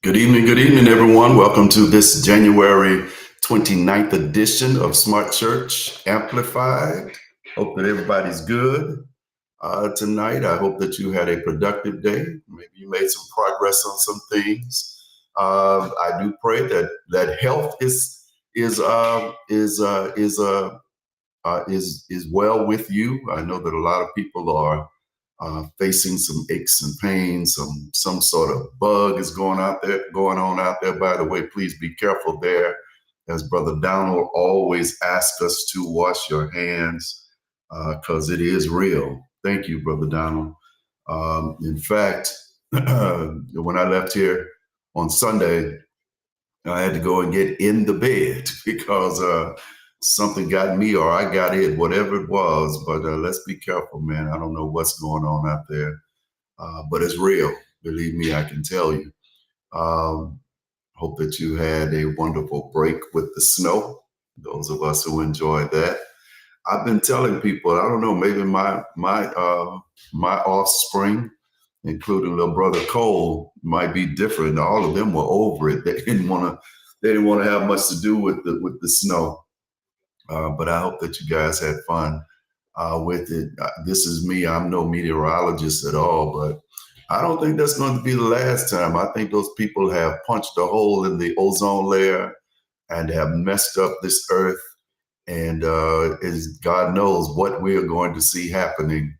Good evening, everyone. Welcome to this January 29th edition of Smart Church Amplified. Hope that everybody's good tonight. I hope that you had a productive day. Maybe you made some progress on some things. I do pray that health is well with you. I know that a lot of people are facing some aches and pains, some sort of bug is going on out there. By the way, please be careful there. As Brother Donald always asks us to wash your hands because it is real. Thank you, Brother Donald. In fact, when I left here on Sunday, I had to go and get in the bed because something got me or I got it, whatever it was. But let's be careful, man. I don't know what's going on out there, but it's real. Believe me, I can tell you. Um, Hope that you had a wonderful break with the snow. Those of us who enjoyed that. I've been telling people, I don't know, maybe my offspring, including little brother Cole, might be different. All of them were over it. They didn't want to have much to do with the snow. But I hope that you guys had fun with it. This is me. I'm no meteorologist at all, but I don't think that's going to be the last time. I think those people have punched a hole in the ozone layer and have messed up this earth. And as God knows what we are going to see happening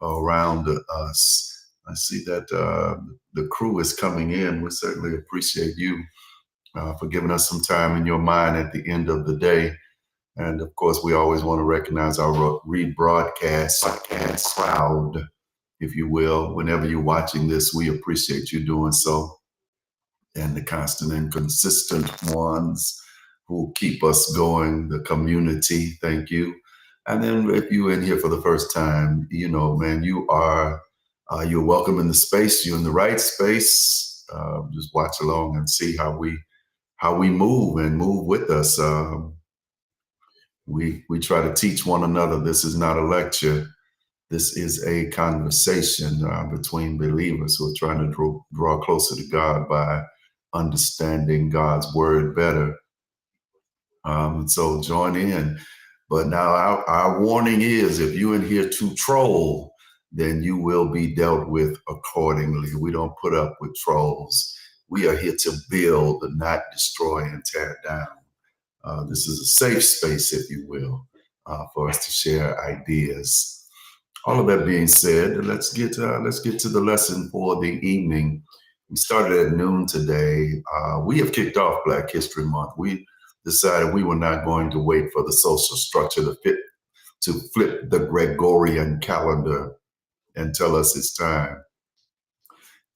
around us. I see that the crew is coming in. We certainly appreciate you for giving us some time in your mind at the end of the day. And of course, we always want to recognize our rebroadcast crowd, if you will. Whenever you're watching this, we appreciate you doing so. And the constant and consistent ones who keep us going, the community, thank you. And then if you're in here for the first time, you know, man, you're welcome in the space. You're in the right space. Just watch along and see how we move and move with us. We try to teach one another. This is not a lecture. This is a conversation between believers who are trying to draw closer to God by understanding God's word better. So join in. But now our warning is if you're in here to troll, then you will be dealt with accordingly. We don't put up with trolls. We are here to build, not destroy and tear down. This is a safe space, if you will, for us to share ideas. All of that being said, let's get to the lesson for the evening. We started at noon today. We have kicked off Black History Month. We decided we were not going to wait for the social structure to flip the Gregorian calendar and tell us it's time.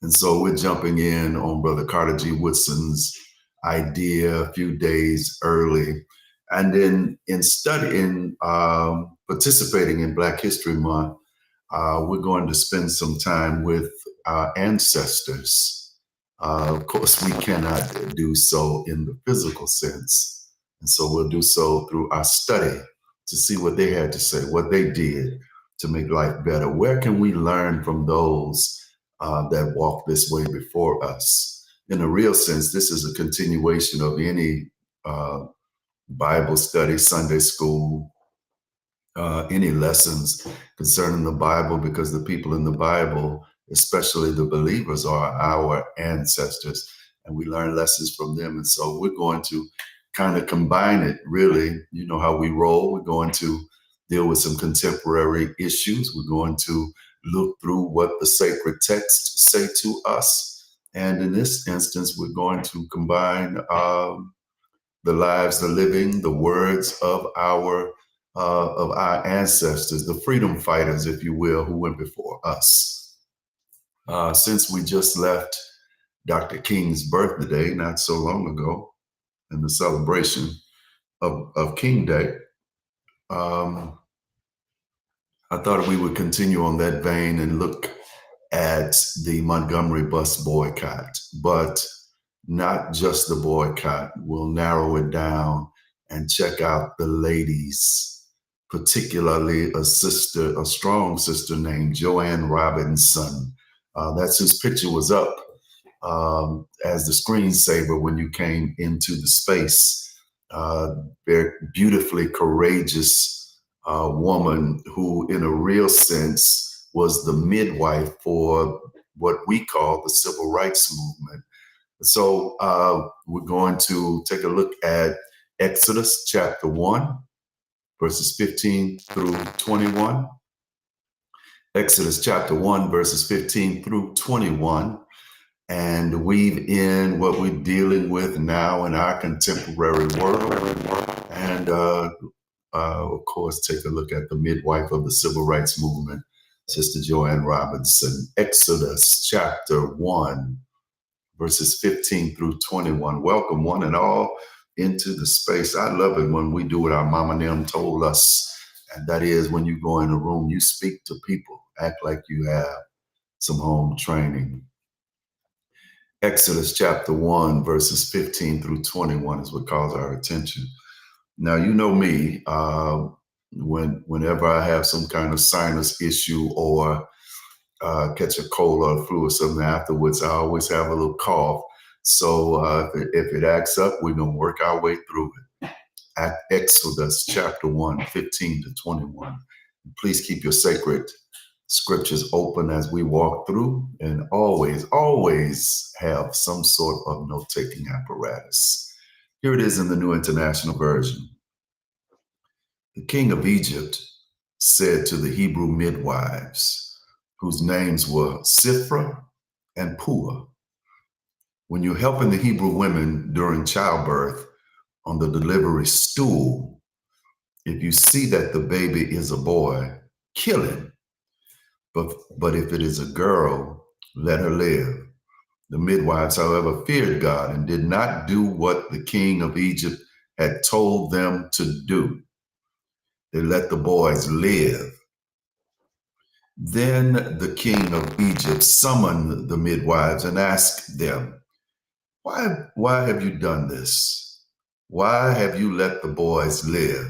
And so we're jumping in on Brother Carter G. Woodson's idea a few days early. And then in studying, participating in Black History Month, we're going to spend some time with our ancestors. Of course, we cannot do so in the physical sense. And so we'll do so through our study to see what they had to say, what they did to make life better. Where can we learn from those that walked this way before us? In a real sense, this is a continuation of any Bible study, Sunday school, any lessons concerning the Bible, because the people in the Bible, especially the believers, are our ancestors, and we learn lessons from them. And so we're going to kind of combine it, really. You know how we roll. We're going to deal with some contemporary issues. We're going to look through what the sacred texts say to us. And in this instance, we're going to combine the lives, the living, the words of our ancestors, the freedom fighters, if you will, who went before us. Since we just left Dr. King's birthday not so long ago, and the celebration of King Day, I thought we would continue on that vein and look at the Montgomery bus boycott, but not just the boycott. We'll narrow it down and check out the ladies, particularly a strong sister named Joanne Robinson. That's whose picture was up as the screensaver when you came into the space. Very beautifully courageous woman who, in a real sense, was the midwife for what we call the civil rights movement. So we're going to take a look at Exodus chapter 1, verses 15 through 21. Exodus chapter 1, verses 15 through 21. And weave in what we're dealing with now in our contemporary world. And of course, take a look at the midwife of the civil rights movement, Sister Joanne Robinson. Exodus chapter 1, verses 15 through 21. Welcome one and all into the space. I love it when we do what our mama and them told us. And that is, when you go in a room, you speak to people, act like you have some home training. Exodus chapter 1, verses 15 through 21 is what calls our attention. Now, you know me, whenever I have some kind of sinus issue or catch a cold or a flu or something afterwards, I always have a little cough. So if it acts up, we're going to work our way through it. At Exodus chapter 1, 15 to 21. Please keep your sacred scriptures open as we walk through, and always have some sort of note-taking apparatus. Here it is in the New International Version. The king of Egypt said to the Hebrew midwives, whose names were Sifra and Puah, when you're helping the Hebrew women during childbirth on the delivery stool, if you see that the baby is a boy, kill him. But if it is a girl, let her live. The midwives, however, feared God and did not do what the king of Egypt had told them to do. They let the boys live. Then the king of Egypt summoned the midwives and asked them, Why have you done this? Why have you let the boys live?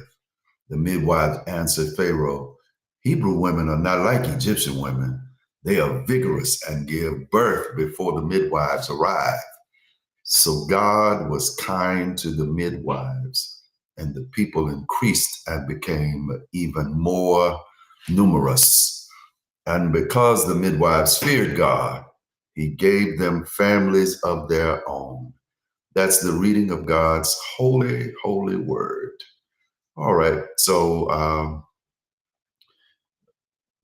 The midwives answered Pharaoh, Hebrew women are not like Egyptian women. They are vigorous and give birth before the midwives arrive. So God was kind to the midwives, and the people increased and became even more numerous. And because the midwives feared God, he gave them families of their own. That's the reading of God's holy, holy word. All right, so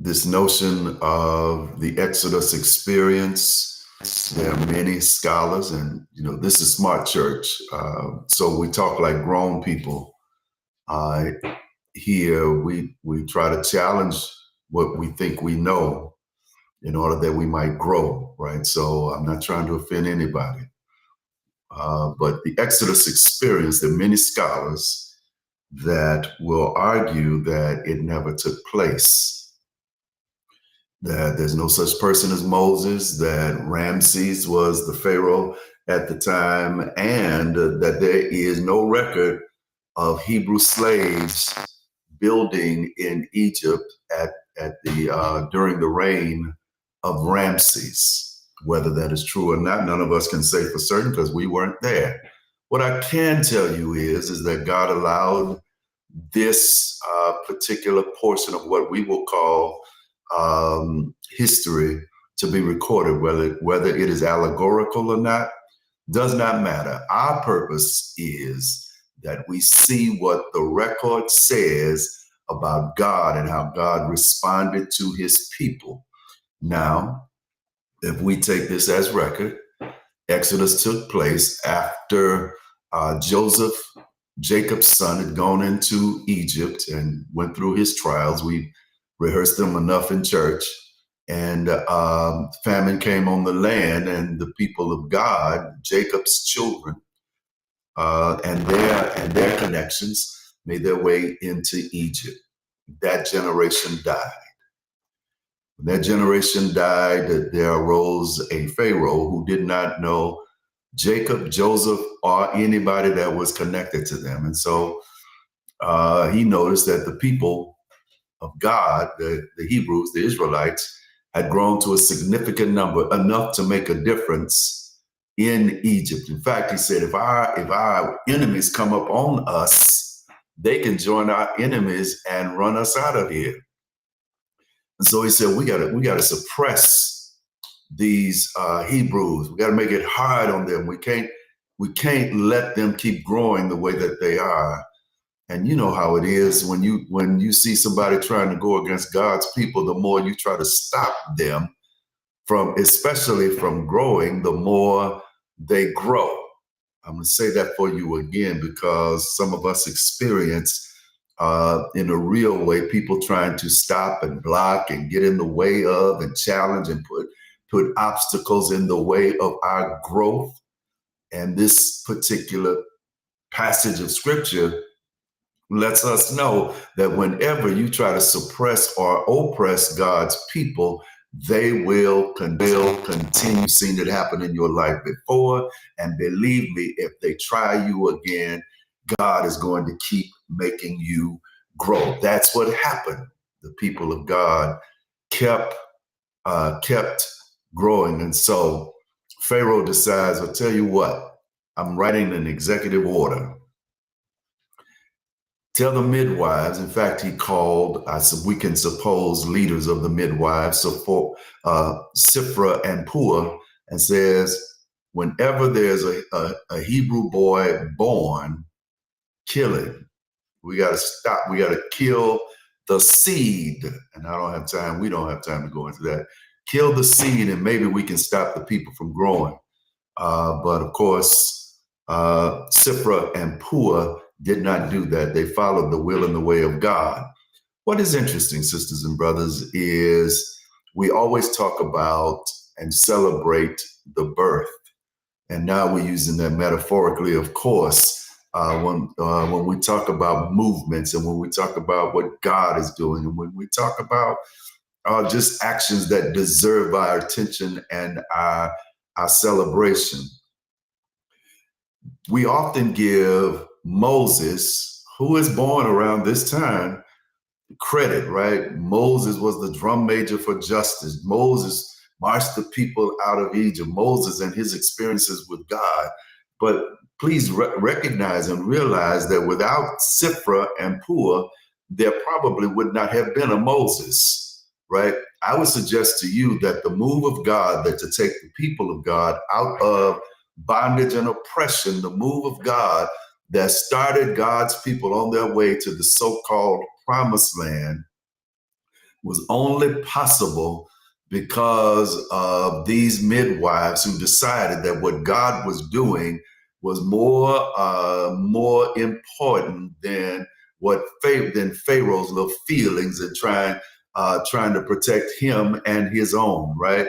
this notion of the Exodus experience, there are many scholars, and this is Smart Church, so we talk like grown people. Here we try to challenge what we think we know in order that we might grow, right? So I'm not trying to offend anybody, but the Exodus experience, there are many scholars that will argue that it never took place, that there's no such person as Moses, that Ramses was the Pharaoh at the time, and that there is no record of Hebrew slaves building in Egypt during the reign of Ramses. Whether that is true or not, none of us can say for certain because we weren't there. What I can tell you is that God allowed this particular portion of what we will call history to be recorded, whether it is allegorical or not, does not matter. Our purpose is that we see what the record says about God and how God responded to his people. Now, if we take this as record, Exodus took place after Joseph, Jacob's son, had gone into Egypt and went through his trials. We rehearsed them enough in church. And famine came on the land, and the people of God, Jacob's children, and their connections made their way into Egypt. That generation died. When that generation died, there arose a Pharaoh who did not know Jacob, Joseph, or anybody that was connected to them. And so he noticed that the people of God, the Hebrews, the Israelites, had grown to a significant number, enough to make a difference in Egypt. In fact, he said, if our enemies come up on us, they can join our enemies and run us out of here. And so he said, we gotta suppress these Hebrews. We got to make it hard on them. We can't let them keep growing the way that they are. And you know how it is when you see somebody trying to go against God's people, the more you try to stop them especially from growing, the more they grow. I'm going to say that for you again, because some of us experience in a real way people trying to stop and block and get in the way of and challenge and put obstacles in the way of our growth. And this particular passage of scripture lets us know that whenever you try to suppress or oppress God's people, they will continue. Seen it happen in your life before. And believe me, if they try you again, God is going to keep making you grow. That's what happened. The people of God kept growing. And so Pharaoh decides, I'll tell you what, I'm writing an executive order. Tell the midwives, in fact, he called, we can suppose, leaders of the midwives, so for Sifra and Pua, and says, whenever there's a Hebrew boy born, kill him. We got to stop. We got to kill the seed. And we don't have time to go into that. Kill the seed, and maybe we can stop the people from growing. But of course, Sifra and Pua did not do that. They followed the will and the way of God. What is interesting, sisters and brothers, is we always talk about and celebrate the birth. And now we're using that metaphorically, of course, when we talk about movements and when we talk about what God is doing and when we talk about just actions that deserve our attention and our celebration. We often give Moses, who is born around this time, credit, right? Moses was the drum major for justice. Moses marched the people out of Egypt. Moses and his experiences with God. But please recognize and realize that without Sifra and Pua, there probably would not have been a Moses, right? I would suggest to you that the move of God, that to take the people of God out of bondage and oppression, the move of God that started God's people on their way to the so-called promised land, was only possible because of these midwives who decided that what God was doing was more important than Pharaoh's little feelings and trying to protect him and his own, right?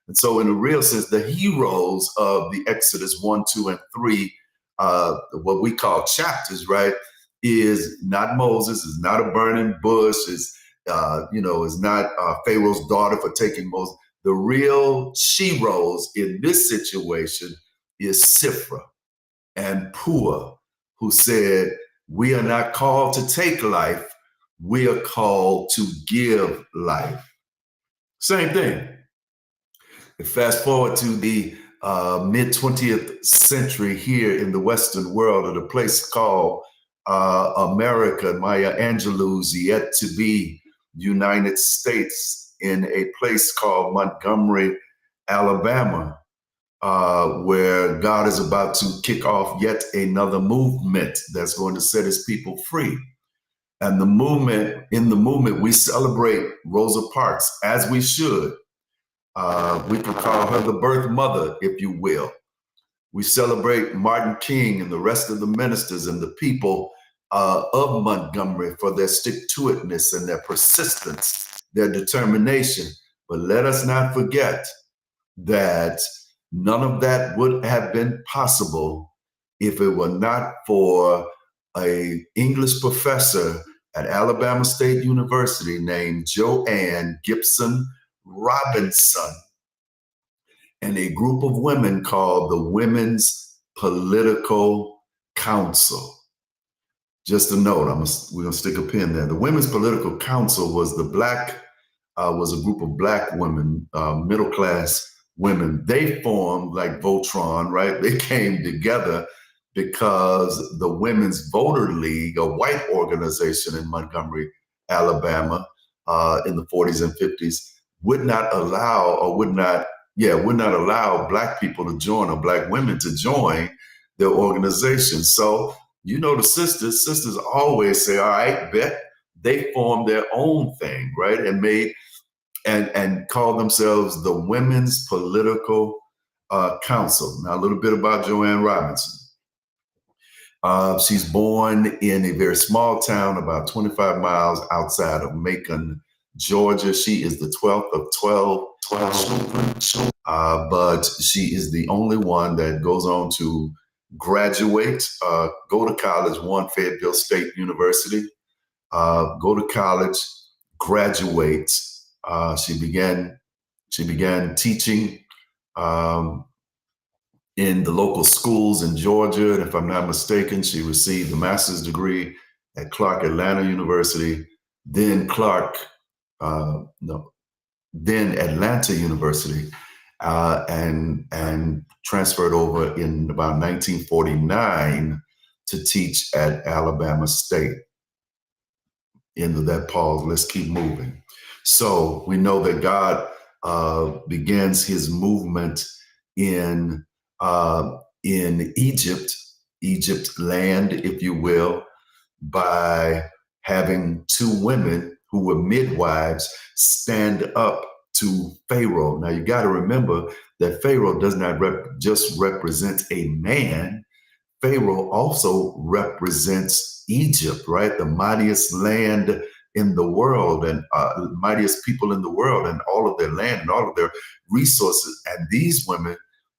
And so in a real sense, the heroes of the Exodus 1, 2, and 3, what we call chapters, right, is not Moses, is not a burning bush, is not Pharaoh's daughter for taking Moses. The real sheroes in this situation is Sifra and Pua, who said, we are not called to take life, we are called to give life. Same thing. Fast forward to the mid-20th century here in the Western world, at a place called America. Maya Angelou's yet to be United States, in a place called Montgomery, Alabama, where God is about to kick off yet another movement that's going to set his people free. And in the movement, we celebrate Rosa Parks, as we should. We can call her the birth mother, if you will. We celebrate Martin King and the rest of the ministers and the people of Montgomery for their stick-to-itness and their persistence, their determination. But let us not forget that none of that would have been possible if it were not for an English professor at Alabama State University named Joanne Gibson Robinson and a group of women called the Women's Political Council. Just a note, we're gonna stick a pin there. The Women's Political Council was was a group of Black women, middle class women. They formed like Voltron, right? They came together because the Women's Voter League, a white organization in Montgomery, Alabama, in the 40s and 50s, would not allow Black people to join or Black women to join their organization. So, the sisters always say, all right, bet. They formed their own thing, right? And made and called themselves the Women's Political Council. Now, a little bit about Joanne Robinson. She's born in a very small town about 25 miles outside of Macon, Georgia. She is the 12th of 12 children, but she is the only one that goes on to graduate, go to college, one Fayetteville State University, go to college, graduate. She began teaching in the local schools in Georgia. And if I'm not mistaken, she received a master's degree at Clark Atlanta University, then Atlanta University, and transferred over in about 1949 to teach at Alabama State. End of that pause. Let's keep moving. So we know that God begins his movement in Egypt land, if you will, by having two women who were midwives stand up to Pharaoh. Now you got to remember that Pharaoh does not just represent a man. Pharaoh also represents Egypt, right? The mightiest land in the world and mightiest people in the world, and all of their land and all of their resources. And these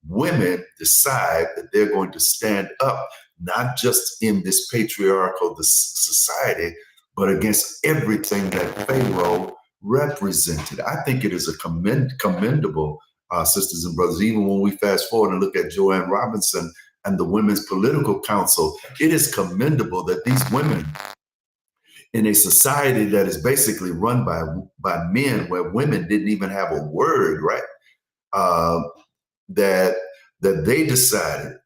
women decide that they're going to stand up, not just in this patriarchal society, but against everything that Pharaoh represented. I think it is a commendable, sisters and brothers, even when we fast forward and look at Joanne Robinson and the Women's Political Council, it is commendable that these women, in a society that is basically run by men, where women didn't even have a word, right? That they decided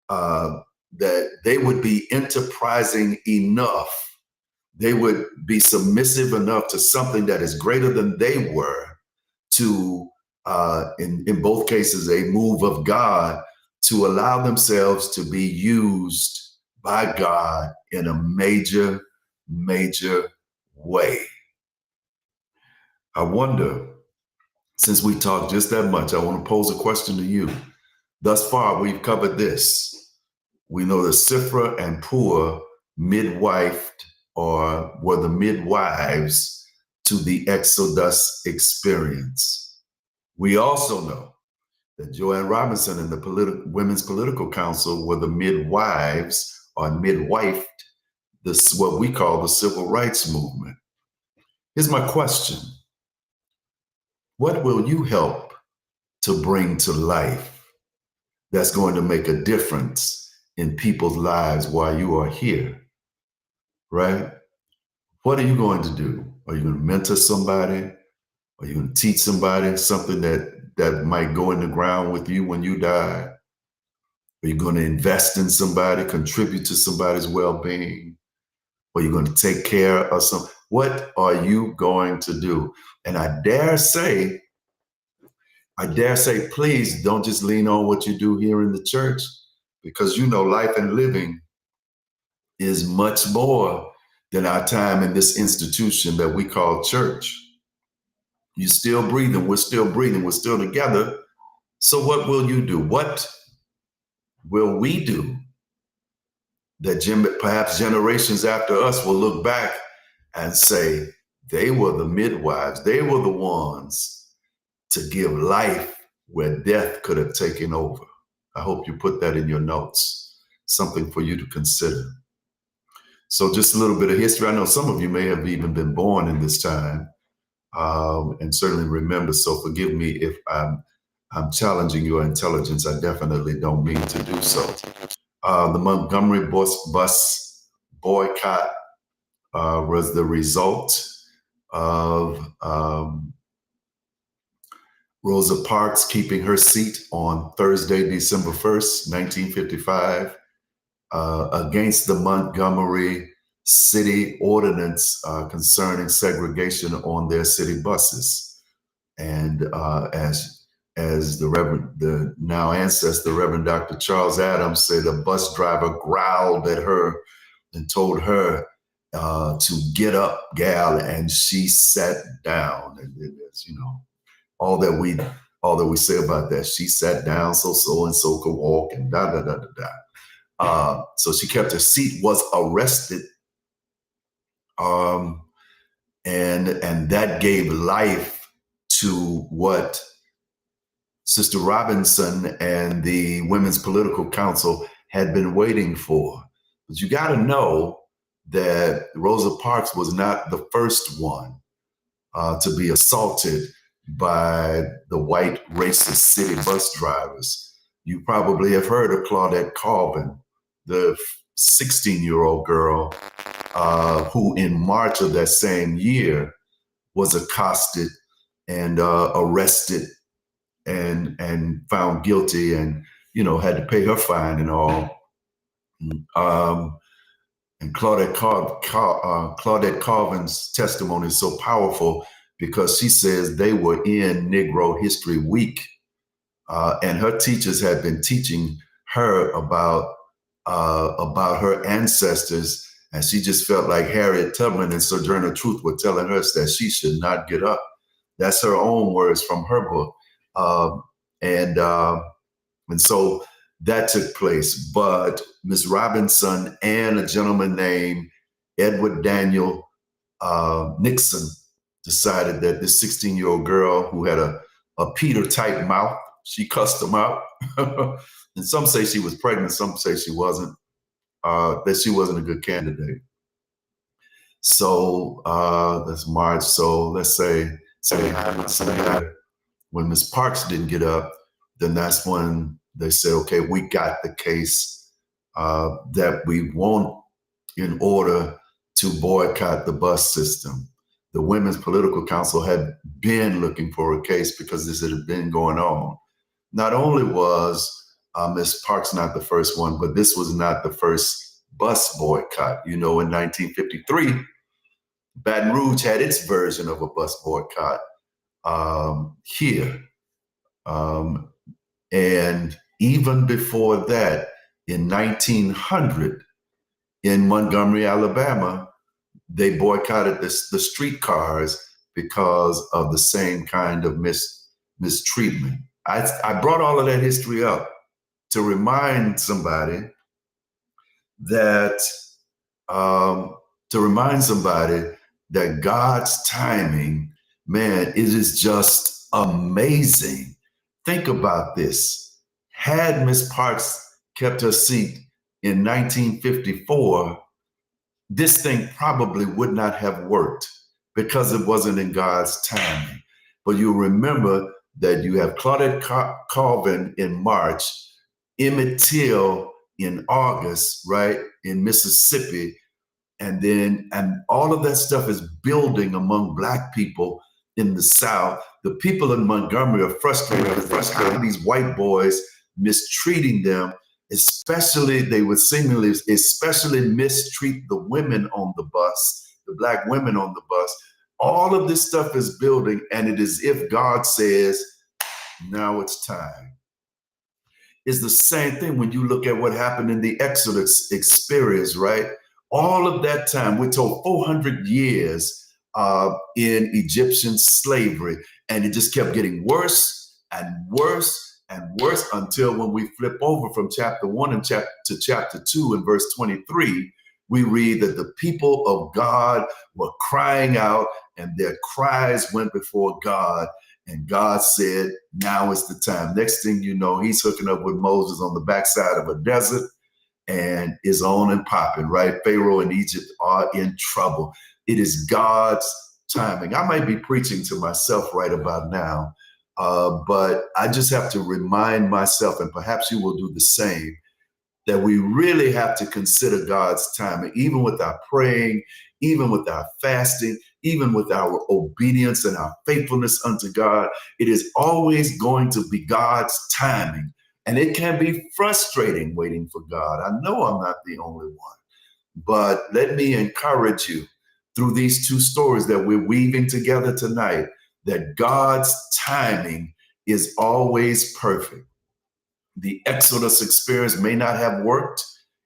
that they would be enterprising enough, they would be submissive enough to something that is greater than they were, to, in both cases, a move of God, to allow themselves to be used by God in a major way. I wonder, since we talked just that much, I want to pose a question to you. Thus far, we've covered this. We know that Sifra and Puah midwifed, or were the midwives to the Exodus experience. We also know that Joanne Robinson and the Women's Political Council were the midwives, or midwifed, this what we call the civil rights movement. Here's my question. What will you help to bring to life that's going to make a difference in people's lives while you are here, right? What are you going to do? Are you going to mentor somebody? Are you going to teach somebody something that might go in the ground with you when you die? Are you going to invest in somebody, contribute to somebody's well-being? Are you going to take care of some? What are you going to do? And I dare say, please don't just lean on what you do here in the church, because life and living is much more than our time in this institution that we call church. You're still breathing, we're still breathing, we're still together. So what will you do? What will we do that perhaps generations after us will look back and say, they were the midwives, they were the ones to give life where death could have taken over? I hope you put that in your notes, something for you to consider. So just a little bit of history. I know some of you may have even been born in this time. and certainly remember. So forgive me if I'm challenging your intelligence. I definitely don't mean to do so. The Montgomery bus boycott was the result of Rosa Parks keeping her seat on Thursday, December 1st, 1955, against the Montgomery city ordinance concerning segregation on their city buses. And as the now ancestor, Reverend Dr. Charles Adams, said, a bus driver growled at her and told her to get up, gal, and she sat down. And as you know, all that we say about that, she sat down so and so could walk, and da da da da da. So she kept her seat, was arrested, and that gave life to what Sister Robinson and the Women's Political Council had been waiting for. But you got to know that Rosa Parks was not the first one to be assaulted by the white racist city bus drivers. You probably have heard of Claudette Colvin, the 16-year-old girl who in March of that same year was accosted and arrested and found guilty, and had to pay her fine and all. And Claudette Colvin's testimony is so powerful because she says they were in Negro History Week, and her teachers had been teaching her about her ancestors, and she just felt like Harriet Tubman and Sojourner Truth were telling her that she should not get up. That's her own words from her book. And so that took place. But Miss Robinson and a gentleman named Edward Daniel Nixon decided that this 16-year-old girl who had a Peter type mouth, she cussed them out. And some say she was pregnant, some say she wasn't, that she wasn't a good candidate. So that's March. So let's say 9 months later, when Ms. Parks didn't get up, then that's when they said, okay, we got the case that we want in order to boycott the bus system. The Women's Political Council had been looking for a case because this had been going on. Not only was Ms. Parks not the first one, but this was not the first bus boycott. In 1953, Baton Rouge had its version of a bus boycott here. And even before that, in 1900, in Montgomery, Alabama, they boycotted the streetcars because of the same kind of mistreatment. I brought all of that history up to remind somebody that God's timing, man, it is just amazing. Think about this. Had Miss Parks kept her seat in 1954, this thing probably would not have worked because it wasn't in God's timing. But you remember that you have Claudette Colvin in March, Emmett Till in August, right, in Mississippi. And all of that stuff is building among Black people in the South. The people in Montgomery are frustrated because these white boys mistreating them, especially they would seemingly especially mistreat the women on the bus, the Black women on the bus. All of this stuff is building, and it is if God says, now it's time. It's the same thing when you look at what happened in the Exodus experience, right? All of that time, we're told 400 years in Egyptian slavery, and it just kept getting worse and worse and worse until when we flip over from chapter 1 to chapter 2 in verse 23, we read that the people of God were crying out, and their cries went before God. And God said, now is the time. Next thing you know, he's hooking up with Moses on the backside of a desert and is on and popping, right? Pharaoh and Egypt are in trouble. It is God's timing. I might be preaching to myself right about now, but I just have to remind myself, and perhaps you will do the same, that we really have to consider God's timing, even with our praying, even with our fasting, even with our obedience and our faithfulness unto God. It is always going to be God's timing. And it can be frustrating waiting for God. I know I'm not the only one, but let me encourage you through these two stories that we're weaving together tonight, that God's timing is always perfect. The Exodus experience may not have worked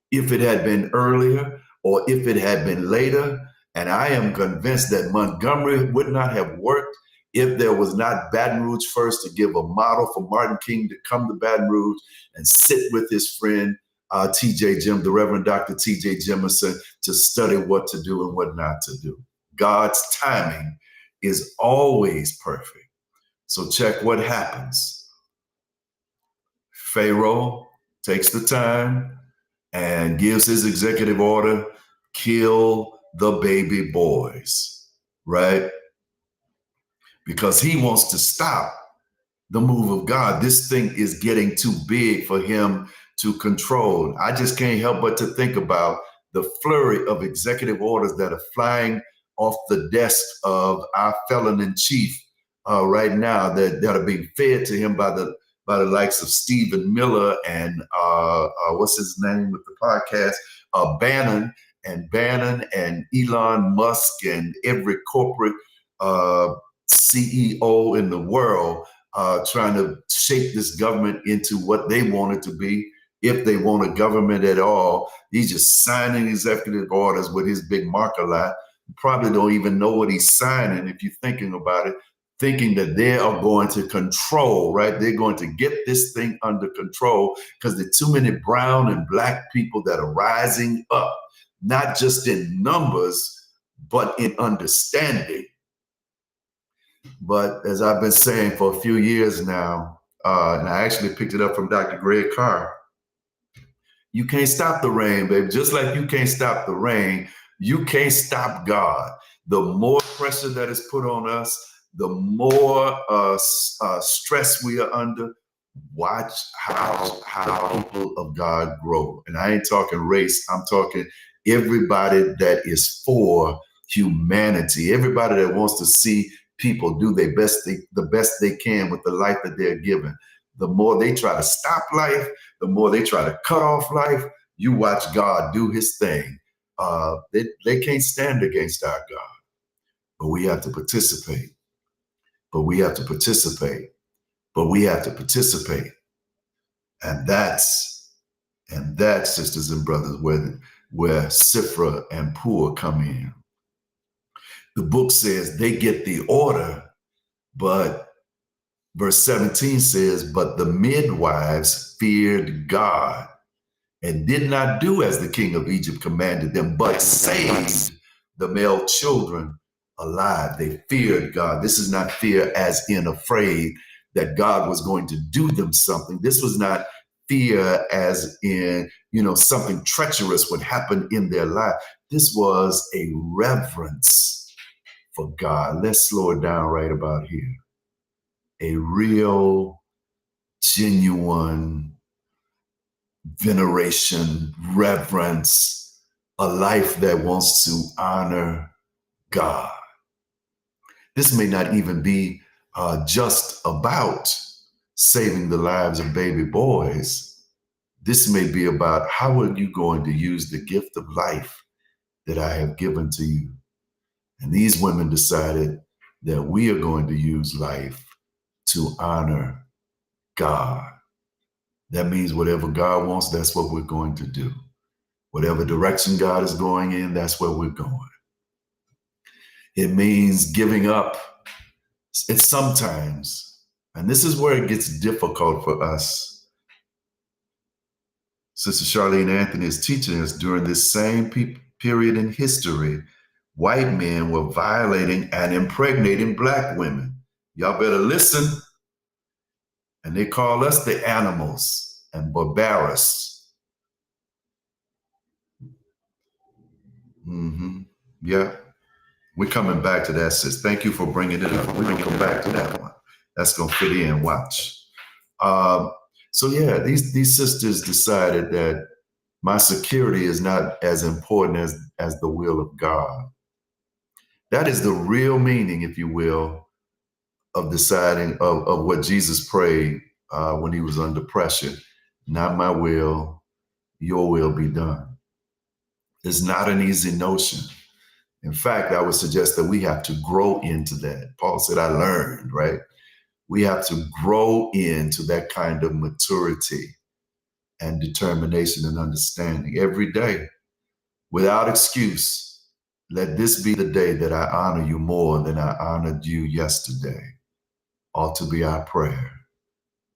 if it had been earlier or if it had been later. And I am convinced that Montgomery would not have worked if there was not Baton Rouge first to give a model for Martin King to come to Baton Rouge and sit with his friend, the Reverend Dr. T.J. Jemison, to study what to do and what not to do. God's timing is always perfect. So check what happens. Pharaoh takes the time and gives his executive order, kill the baby boys, right? Because he wants to stop the move of God. This thing is getting too big for him to control. I just can't help but to think about the flurry of executive orders that are flying off the desk of our felon in chief right now, that are being fed to him by the likes of Stephen Miller and what's his name with the podcast, Bannon and Elon Musk and every corporate CEO in the world trying to shape this government into what they want it to be. If they want a government at all, he's just signing executive orders with his big marker line. You probably don't even know what he's signing if you're thinking about it, thinking that they are going to control, right? They're going to get this thing under control because there are too many brown and black people that are rising up, not just in numbers, but in understanding. But as I've been saying for a few years now, and I actually picked it up from Dr. Greg Carr, you can't stop the rain, baby. Just like you can't stop the rain, you can't stop God. The more pressure that is put on us, the more stress we are under. Watch how people of God grow. And I ain't talking race. I'm talking everybody that is for humanity. Everybody that wants to see people do the best they can with the life that they're given. The more they try to stop life, the more they try to cut off life. You watch God do his thing. They can't stand against our God. But we have to participate. But we have to participate. But we have to participate. And that's, sisters and brothers, where Sifra and Poor come in. The book says they get the order, but verse 17 says, but the midwives feared God and did not do as the king of Egypt commanded them, but saved the male children alive. They feared God. This is not fear as in afraid that God was going to do them something. This was not fear as in, something treacherous would happen in their life. This was a reverence for God. Let's slow it down right about here. A real, genuine veneration, reverence, a life that wants to honor God. This may not even be just about saving the lives of baby boys. This may be about how are you going to use the gift of life that I have given to you. And these women decided that we are going to use life to honor God. That means whatever God wants, that's what we're going to do. Whatever direction God is going in, that's where we're going. It means giving up. It's sometimes, and this is where it gets difficult for us. Sister Charlene Anthony is teaching us during this same period in history, white men were violating and impregnating black women. Y'all better listen. And they call us the animals and barbarous. Yeah. We're coming back to that, sis. Thank you for bringing it up. We're going to come back to that one. That's going to fit in. Watch. Um, so yeah, these sisters decided that my security is not as important as the will of God. That is the real meaning, if you will, of deciding of what Jesus prayed when he was under pressure. Not my will, your will be done. It's not an easy notion. In fact, I would suggest that we have to grow into that. Paul said, I learned, right? We have to grow into that kind of maturity and determination and understanding every day without excuse. Let this be the day that I honor you more than I honored you yesterday. Ought to be our prayer.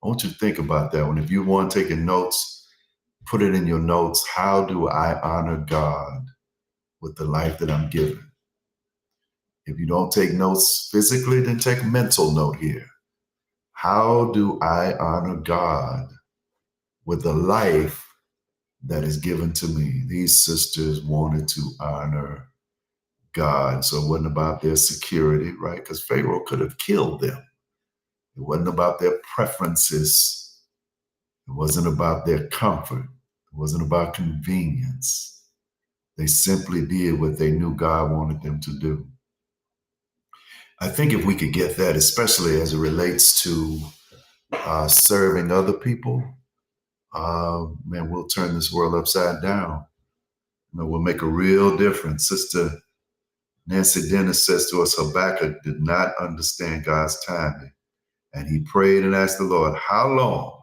I want you to think about that one. If you want taking notes, put it in your notes. How do I honor God with the life that I'm given? If you don't take notes physically, then take a mental note here. How do I honor God with the life that is given to me? These sisters wanted to honor God. So it wasn't about their security, right? Because Pharaoh could have killed them. It wasn't about their preferences. It wasn't about their comfort. It wasn't about convenience. They simply did what they knew God wanted them to do. I think if we could get that, especially as it relates to serving other people, man, we'll turn this world upside down. You know, we'll make a real difference. Sister Nancy Dennis says to us, Habakkuk did not understand God's timing. And he prayed and asked the Lord, how long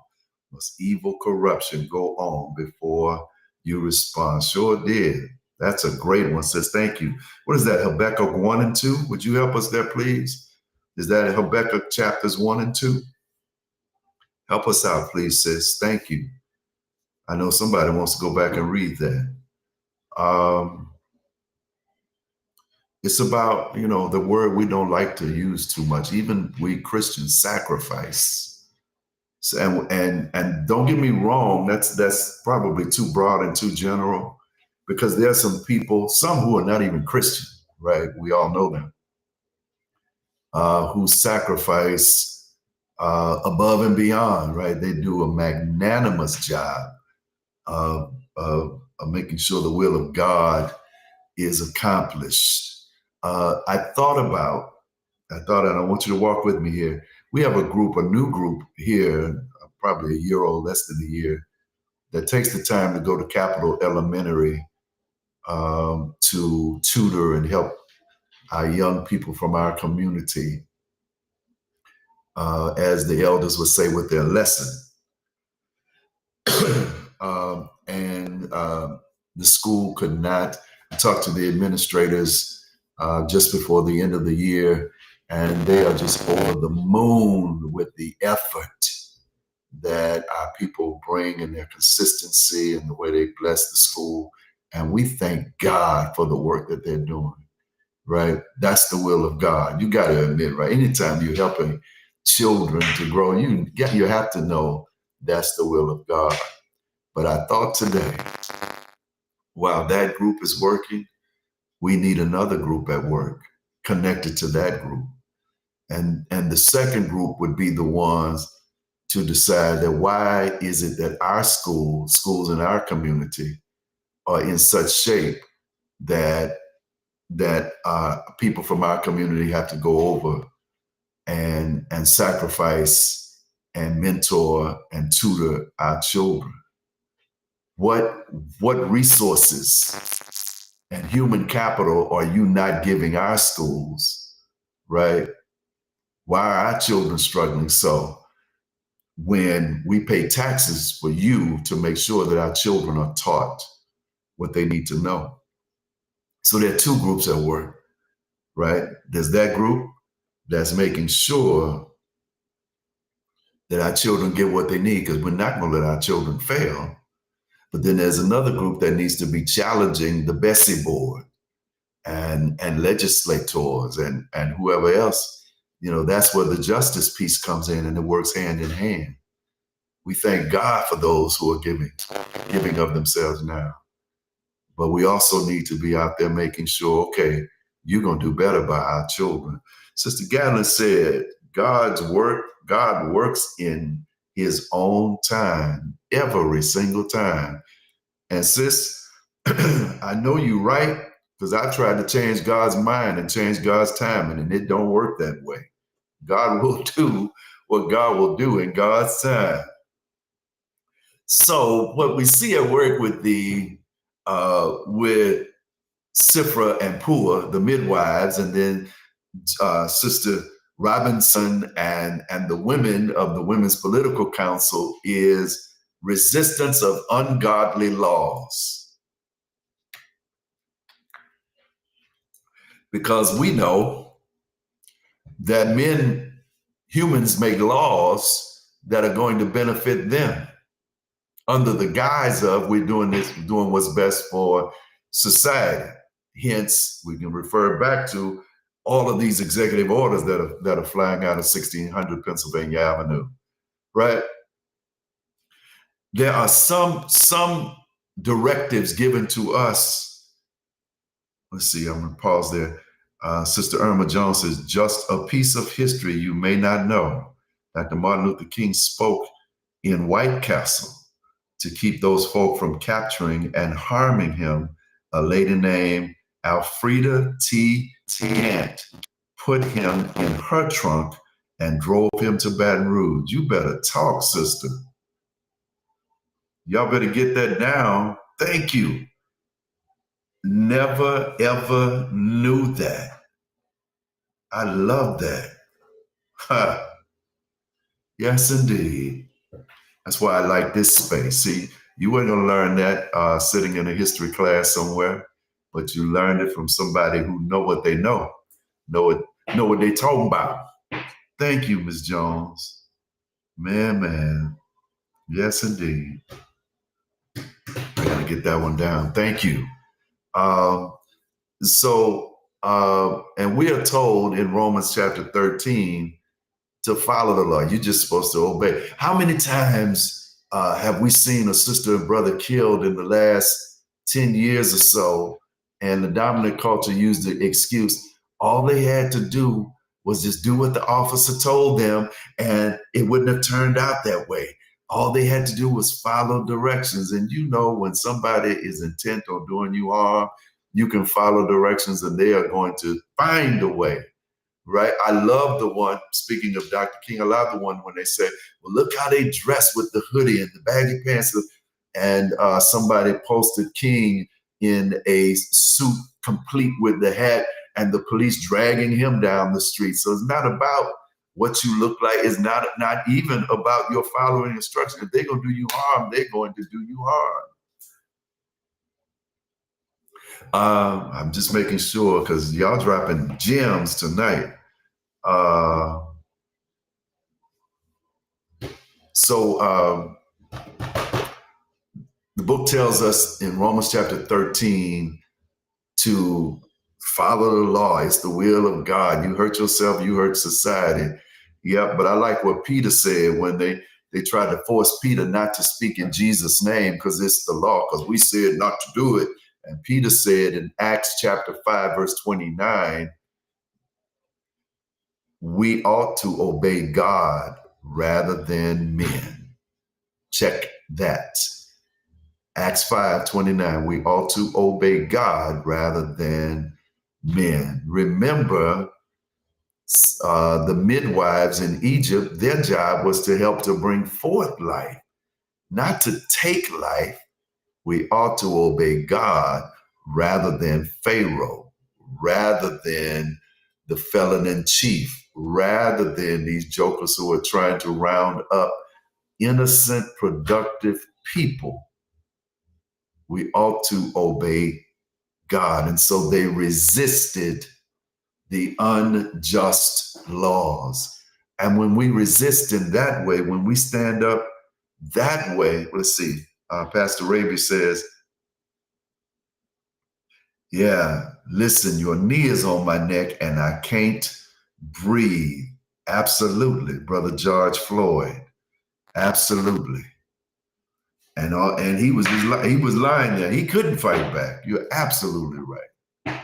must evil corruption go on before you respond? Sure did. That's a great one, sis. Thank you. What is that, Habakkuk 1 and 2? Would you help us there, please? Is that Habakkuk chapters 1 and 2? Help us out, please, sis. Thank you. I know somebody wants to go back and read that. It's about, you know, the word we don't like to use too much. Even we Christians, sacrifice. So, and don't get me wrong, that's probably too broad and too general, because there are some people, some who are not even Christian, right? We all know them, who sacrifice above and beyond, right? They do a magnanimous job of making sure the will of God is accomplished. I thought, and I want you to walk with me here. We have a new group here, probably a year old, less than a year, that takes the time to go to Capital Elementary to tutor and help our young people from our community, as the elders would say, with their lesson. The school could not talk to the administrators just before the end of the year, and they are just over the moon with the effort that our people bring and their consistency and the way they bless the school. And we thank God for the work that they're doing, right? That's the will of God. You got to admit, right? Anytime you're helping children to grow, you have to know that's the will of God. But I thought today, while that group is working, we need another group at work connected to that group. And the second group would be the ones to decide that why is it that our schools in our community are in such shape that people from our community have to go over and sacrifice and mentor and tutor our children. What resources and human capital are you not giving our schools, right? Why are our children struggling so when we pay taxes for you to make sure that our children are taught what they need to know? So there are two groups at work, right? There's that group that's making sure that our children get what they need, because we're not going to let our children fail. But then there's another group that needs to be challenging the Bessie board and legislators and whoever else. You know, that's where the justice piece comes in, and it works hand in hand. We thank God for those who are giving of themselves now. But we also need to be out there making sure, okay, you're going to do better by our children. Sister Gatlin said, God works in his own time, every single time. And sis, I know you're right, because I tried to change God's mind and change God's timing, and it don't work that way. God will do what God will do in God's time. So what we see at work with with Sifra and Pua, the midwives, and then Sister Robinson and the women of the Women's Political Council is resistance of ungodly laws. Because we know that humans make laws that are going to benefit them under the guise of we're doing what's best for society. Hence, we can refer back to all of these executive orders that are flying out of 1600 Pennsylvania Avenue, right? There are some directives given to us. Let's see, I'm gonna pause there. Sister Irma Jones says, just a piece of history you may not know. Dr. Martin Luther King spoke in White Castle to keep those folk from capturing and harming him. A lady named Alfreda T. Tant put him in her trunk and drove him to Baton Rouge. You better talk, sister. Y'all better get that down. Thank you. Never, ever knew that. I love that. Huh. Yes, indeed. That's why I like this space. See, you weren't going to learn that sitting in a history class somewhere, but you learned it from somebody who know what they know what they talking about. Thank you, Ms. Jones. Man. Yes, indeed. I got to get that one down. Thank you. And we are told in Romans chapter 13 to follow the law. You're just supposed to obey. How many times have we seen a sister and brother killed in the last 10 years or so, and the dominant culture used the excuse, all they had to do was just do what the officer told them, and it wouldn't have turned out that way. All they had to do was follow directions. And you know, when somebody is intent on doing you harm, you can follow directions and they are going to find a way, right? I love the one, speaking of Dr. King, I love the one when they say, well, look how they dress with the hoodie and the baggy pants. And somebody posted King in a suit complete with the hat and the police dragging him down the street. So it's not about what you look like. It's not even about your following instructions. If they're going to do you harm, they're going to do you harm. I'm just making sure because y'all dropping gems tonight. The book tells us in Romans chapter 13 to follow the law. It's the will of God. You hurt yourself, you hurt society. Yeah, but I like what Peter said when they tried to force Peter not to speak in Jesus' name because it's the law, because we said not to do it. And Peter said in Acts chapter 5, verse 29, we ought to obey God rather than men. Check that. Acts 5:29, we ought to obey God rather than men. Remember, the midwives in Egypt, their job was to help to bring forth life, not to take life. We ought to obey God rather than Pharaoh, rather than the felon in chief, rather than these jokers who are trying to round up innocent, productive people. We ought to obey God. And so they resisted the unjust laws. And when we resist in that way, when we stand up that way, let's see, Pastor Raby says, yeah, listen, your knee is on my neck and I can't breathe. Absolutely, Brother George Floyd. Absolutely. And he was lying there. He couldn't fight back. You're absolutely right.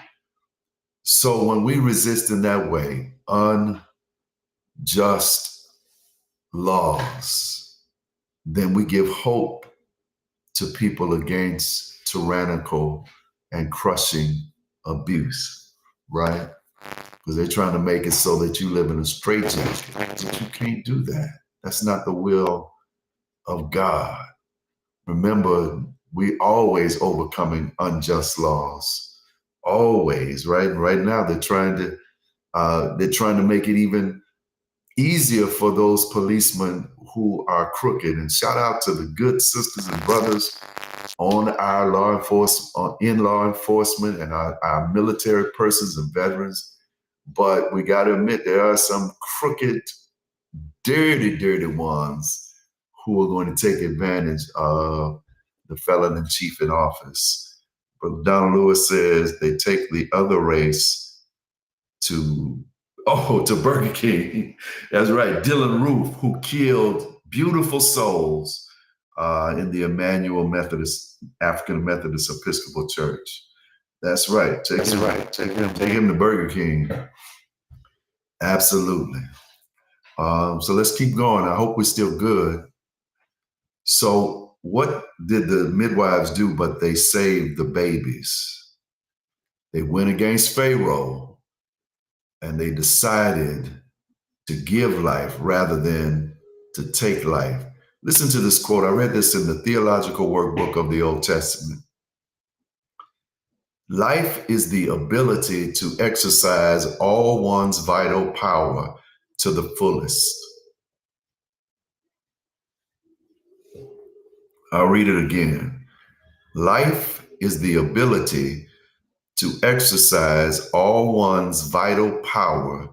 So when we resist in that way, unjust laws, then we give hope to people against tyrannical and crushing abuse, right? Because they're trying to make it so that you live in a straitjacket. But you can't do that. That's not the will of God. Remember, we always overcoming unjust laws. Always, right? Right now they're trying to make it even easier for those policemen who are crooked. And shout out to the good sisters and brothers on our law enforcement, in law enforcement, and our military persons and veterans. But we got to admit, there are some crooked, dirty ones who are going to take advantage of the felon in chief in office. But Donald Lewis says they take the other race to Burger King. That's right. Dylan Roof, who killed beautiful souls in the Emmanuel African Methodist Episcopal Church. That's right. Take him to Burger King. Absolutely. So let's keep going. I hope we're still good. So what did the midwives do? But they saved the babies. They went against Pharaoh and they decided to give life rather than to take life. Listen to this quote. I read this in the Theological Workbook of the Old Testament. Life is the ability to exercise all one's vital power to the fullest. I'll read it again. Life is the ability to exercise all one's vital power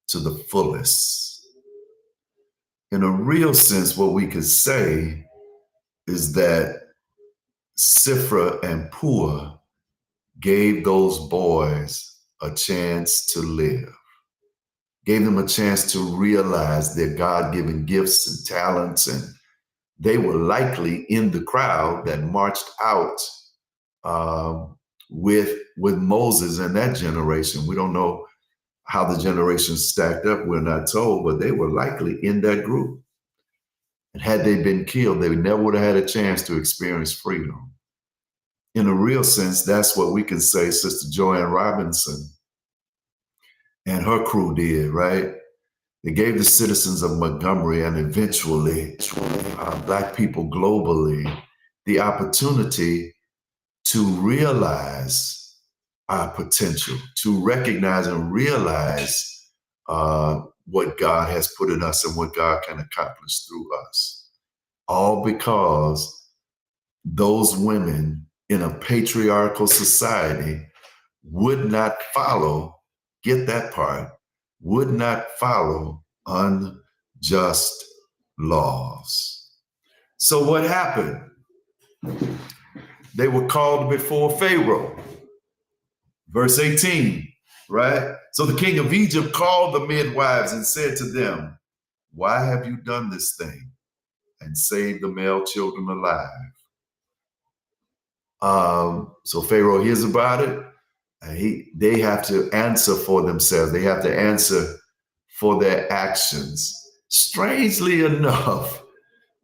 to the fullest. In a real sense, what we could say is that Sifra and Pua gave those boys a chance to live, gave them a chance to realize their God-given gifts and talents, and they were likely in the crowd that marched out with Moses and that generation. We don't know how the generations stacked up, we're not told, but they were likely in that group. And had they been killed, they never would have had a chance to experience freedom. In a real sense, that's what we can say Sister Joanne Robinson and her crew did, right? They gave the citizens of Montgomery and eventually Black people globally the opportunity to realize our potential, to recognize and realize what God has put in us and what God can accomplish through us. All because those women in a patriarchal society would not follow, get that part, would not follow unjust laws. So what happened? They were called before Pharaoh. Verse 18, right? So the king of Egypt called the midwives and said to them, why have you done this thing and saved the male children alive? So Pharaoh hears about it, and they have to answer for themselves. They have to answer for their actions. Strangely enough,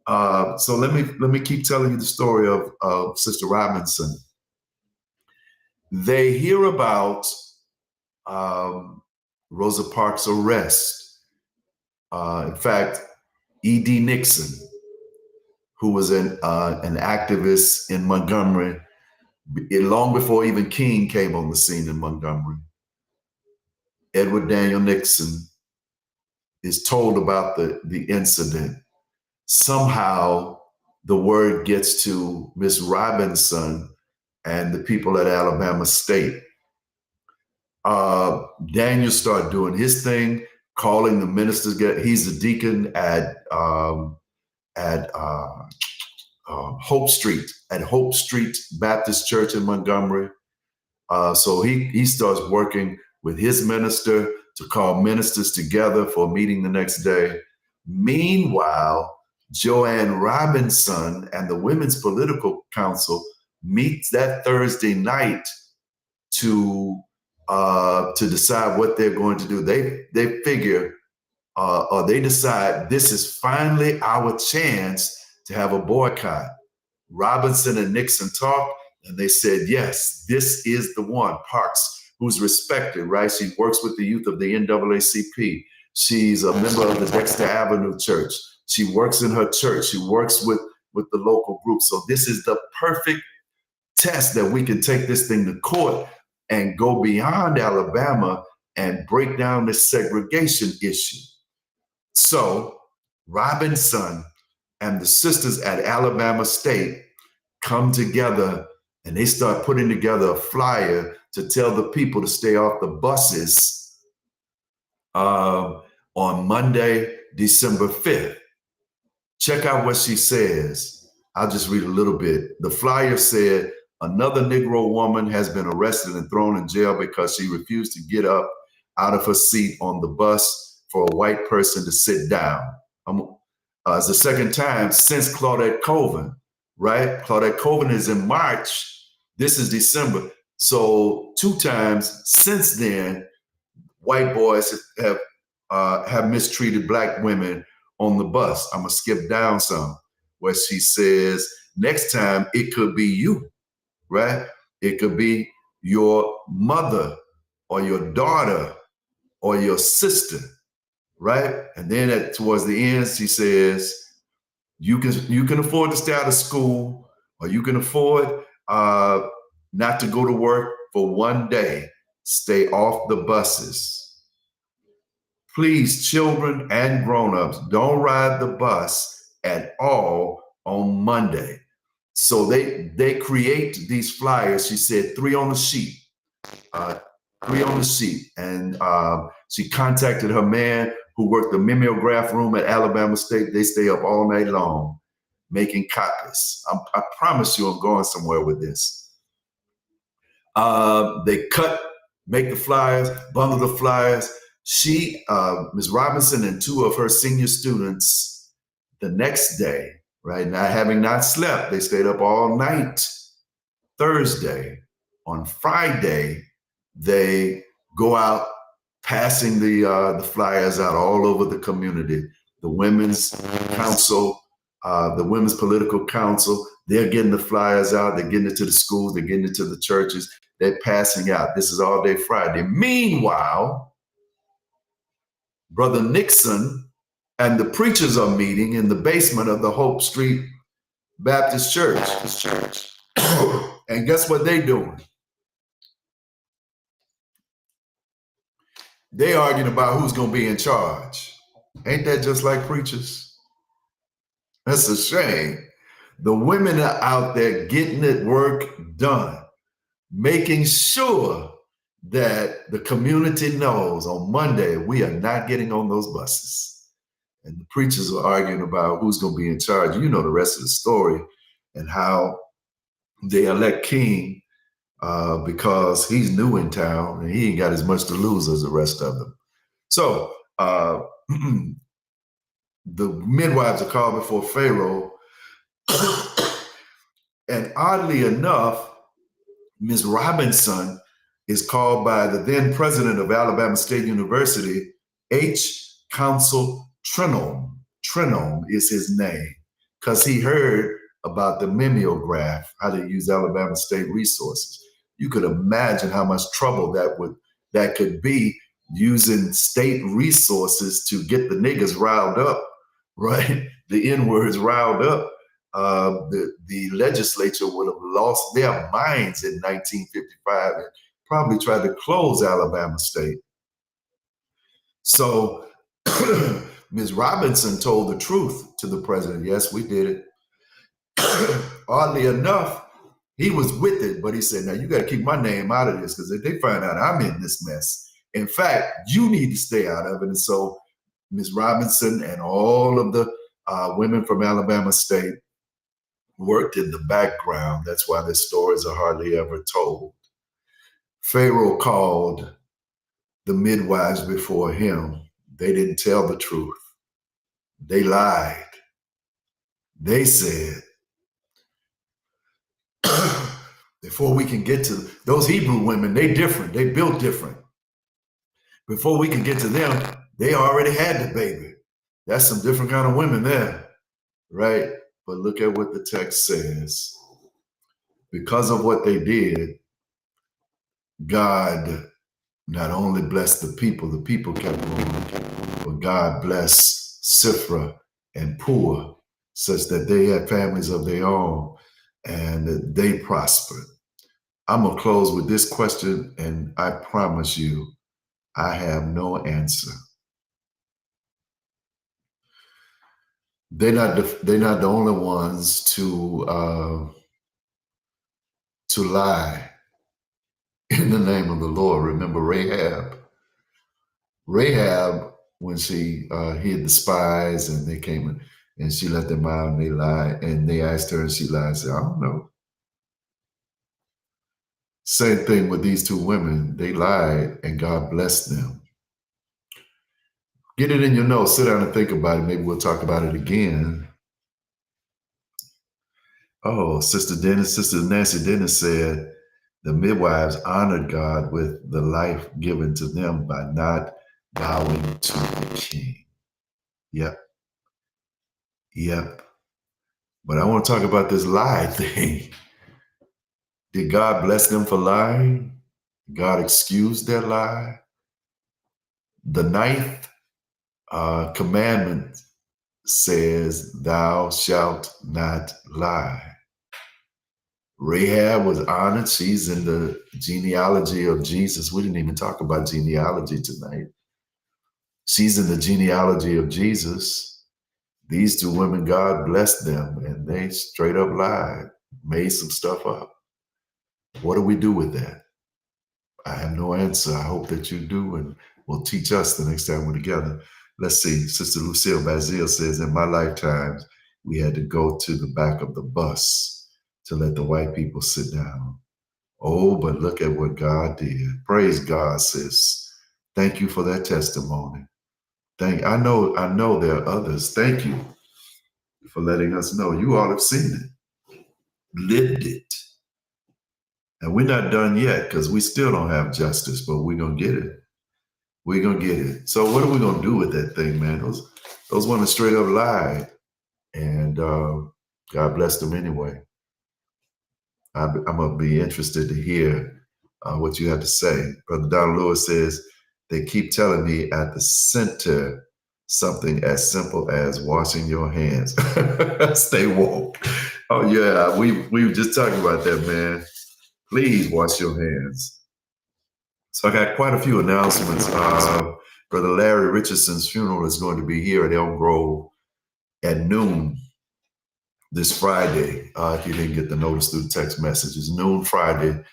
so let me keep telling you the story of Sister Robinson. They hear about Rosa Parks' arrest. In fact, E.D. Nixon, who was an activist in Montgomery, long before even King came on the scene in Montgomery. Edward Daniel Nixon is told about the incident. Somehow the word gets to Miss Robinson and the people at Alabama State. Daniel started doing his thing, calling the ministers. He's a deacon at Hope Street Baptist Church in Montgomery. So he starts working with his minister to call ministers together for a meeting the next day. Meanwhile, Joanne Robinson and the Women's Political Council meets that Thursday night to to decide what they're going to do. They figure or they decide this is finally our chance to have a boycott. Robinson and Nixon talked, and they said, yes, this is the one. Parks, who's respected, right? She works with the youth of the NAACP. She's a member of the Dexter Avenue Church. She works in her church. She works with the local group. So this is the perfect test that we can take this thing to court and go beyond Alabama and break down the segregation issue. So Robinson and the sisters at Alabama State come together and they start putting together a flyer to tell the people to stay off the buses on Monday, December 5th. Check out what she says. I'll just read a little bit. The flyer said, another Negro woman has been arrested and thrown in jail because she refused to get up out of her seat on the bus for a white person to sit down. It's the second time since Claudette Colvin, right? Claudette Colvin is in March. This is December. So 2 times since then, white boys have mistreated Black women on the bus. I'm gonna skip down some where she says, next time it could be you, right? It could be your mother or your daughter or your sister, right? And then towards the end, she says, you can afford to stay out of school, or you can afford not to go to work for one day. Stay off the buses. Please, children and grown-ups, don't ride the bus at all on Monday. So they create these flyers. She said 3 on the sheet. 3 on the sheet. And she contacted her man who worked the mimeograph room at Alabama State. They stay up all night long making copies. I promise you I'm going somewhere with this. They make the flyers, bundle the flyers. She, Ms. Robinson and 2 of her senior students, the next day, right, having not slept, they stayed up all night. Thursday. On Friday, they go out passing the flyers out all over the community. The Women's Council, the Women's Political Council, they're getting the flyers out. They're getting it to the schools. They're getting it to the churches. They're passing out. This is all day Friday. Meanwhile, Brother Nixon and the preachers are meeting in the basement of the Hope Street Baptist Church. And guess what they're doing? They arguing about who's going to be in charge. Ain't that just like preachers? That's a shame. The women are out there getting the work done, making sure that the community knows on Monday we are not getting on those buses. And the preachers are arguing about who's going to be in charge. You know the rest of the story and how they elect King because he's new in town and he ain't got as much to lose as the rest of them. So the midwives are called before Pharaoh. And oddly enough, Ms. Robinson is called by the then president of Alabama State University, H. Council Trenholm. Trenholm is his name because he heard about the mimeograph, how to use Alabama State resources. You could imagine how much trouble that could be using state resources to get the niggas riled up, right? The N-words riled up. The legislature would have lost their minds in 1955 and probably tried to close Alabama State. So Ms. Robinson told the truth to the president. Yes, we did it. Oddly enough, he was with it, but he said, now you got to keep my name out of this because if they find out I'm in this mess, in fact, you need to stay out of it. And so Ms. Robinson and all of the women from Alabama State worked in the background. That's why the stories are hardly ever told. Pharaoh called the midwives before him. They didn't tell the truth. They lied. They said, Before we can get to those Hebrew women, they different. They built different. Before we can get to them, they already had the baby. That's some different kind of women there, right? But look at what the text says. Because of what they did, God not only blessed the people kept growing, but God blessed Sifra and Pua such that they had families of their own and they prospered. I'm going to close with this question, and I promise you, I have no answer. They're not the only ones to lie in the name of the Lord. Remember Rahab. Rahab, when she hid the spies and they came and she let them out and they lied and they asked her and she lied and said, I don't know. Same thing with these two women. They lied and God blessed them. Get it in your notes. Sit down and think about it. Maybe we'll talk about it again. Oh, Sister Nancy Dennis said the midwives honored God with the life given to them by not bowing to the king. Yep. But I want to talk about this lie thing. Did God bless them for lying? God excused their lie? The ninth commandment says, thou shalt not lie. Rahab was honored. She's in the genealogy of Jesus. We didn't even talk about genealogy tonight. She's in the genealogy of Jesus. These two women, God blessed them, and they straight up lied, made some stuff up. What do we do with that? I have no answer. I hope that you do, and will teach us the next time we're together. Let's see. Sister Lucille Bazille says, in my lifetimes, we had to go to the back of the bus to let the white people sit down. Oh, but look at what God did. Praise God, sis. Thank you for that testimony. I know there are others. Thank you for letting us know. You all have seen it, lived it. And we're not done yet because we still don't have justice, but we're going to get it. We're going to get it. So what are we going to do with that thing, man? Those women straight up lied. And God bless them anyway. I'm going to be interested to hear what you have to say. Brother Donald Lewis says, they keep telling me at the center something as simple as washing your hands. Stay woke. Oh, yeah. We were just talking about that, man. Please wash your hands. So I got quite a few announcements. Brother Larry Richardson's funeral is going to be here at Elm Grove at noon this Friday. If you didn't get the notice through the text messages, noon Friday,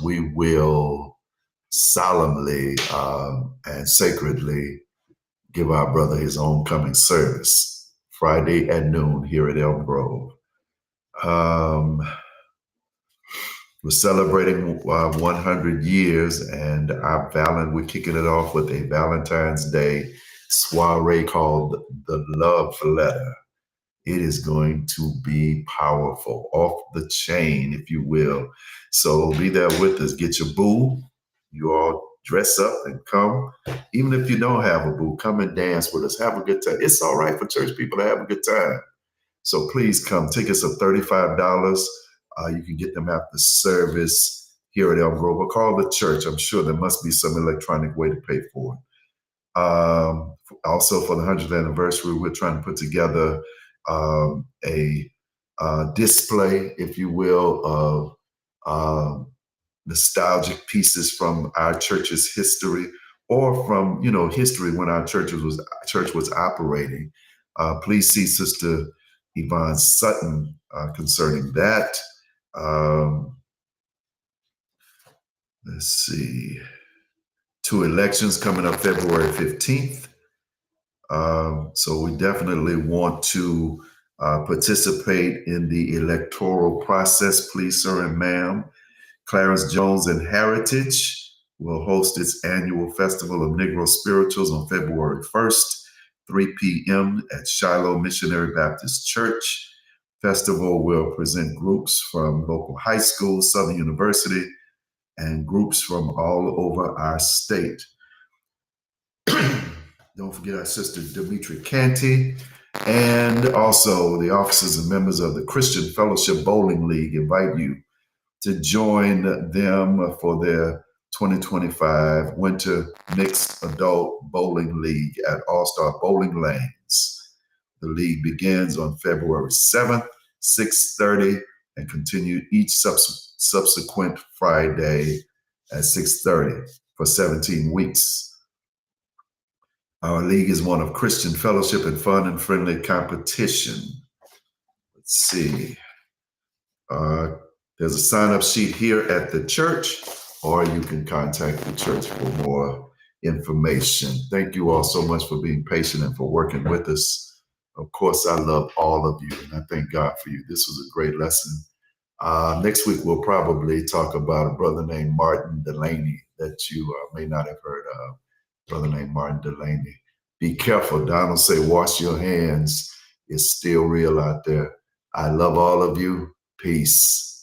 we will solemnly and sacredly give our brother his homecoming service Friday at noon here at Elm Grove. We're celebrating 100 years, and we're kicking it off with a Valentine's Day soiree called The Love Letter. It is going to be powerful, off the chain, if you will. So be there with us. Get your boo. You all dress up and come. Even if you don't have a boo, come and dance with us. Have a good time. It's all right for church people to have a good time. So please come. Tickets are $35. You can get them after service here at Elm Grove, or call the church. I'm sure there must be some electronic way to pay for it. Also, for the 100th anniversary, we're trying to put together a display, if you will, of nostalgic pieces from our church's history, or from history when our church was operating. Please see Sister Yvonne Sutton concerning that. Let's see. 2 elections coming up February 15th. So we definitely want to participate in the electoral process, please, sir and ma'am. Clarence Jones and Heritage will host its annual Festival of Negro Spirituals on February 1st, 3 p.m. at Shiloh Missionary Baptist Church. Festival will present groups from local high schools, Southern University, and groups from all over our state. Don't forget our sister Demetri Canty, and also the officers and members of the Christian Fellowship Bowling League invite you to join them for their 2025 Winter Mixed Adult Bowling League at All-Star Bowling Lanes. The league begins on February 7th, 6:30, and continue each subsequent Friday at 6:30 for 17 weeks. Our league is one of Christian fellowship and fun and friendly competition. Let's see. There's a sign-up sheet here at the church, or you can contact the church for more information. Thank you all so much for being patient and for working with us. Of course, I love all of you, and I thank God for you. This was a great lesson. Next week, we'll probably talk about a brother named Martin Delaney that you may not have heard of. Brother named Martin Delaney. Be careful. Donald say, wash your hands. It's still real out there. I love all of you. Peace.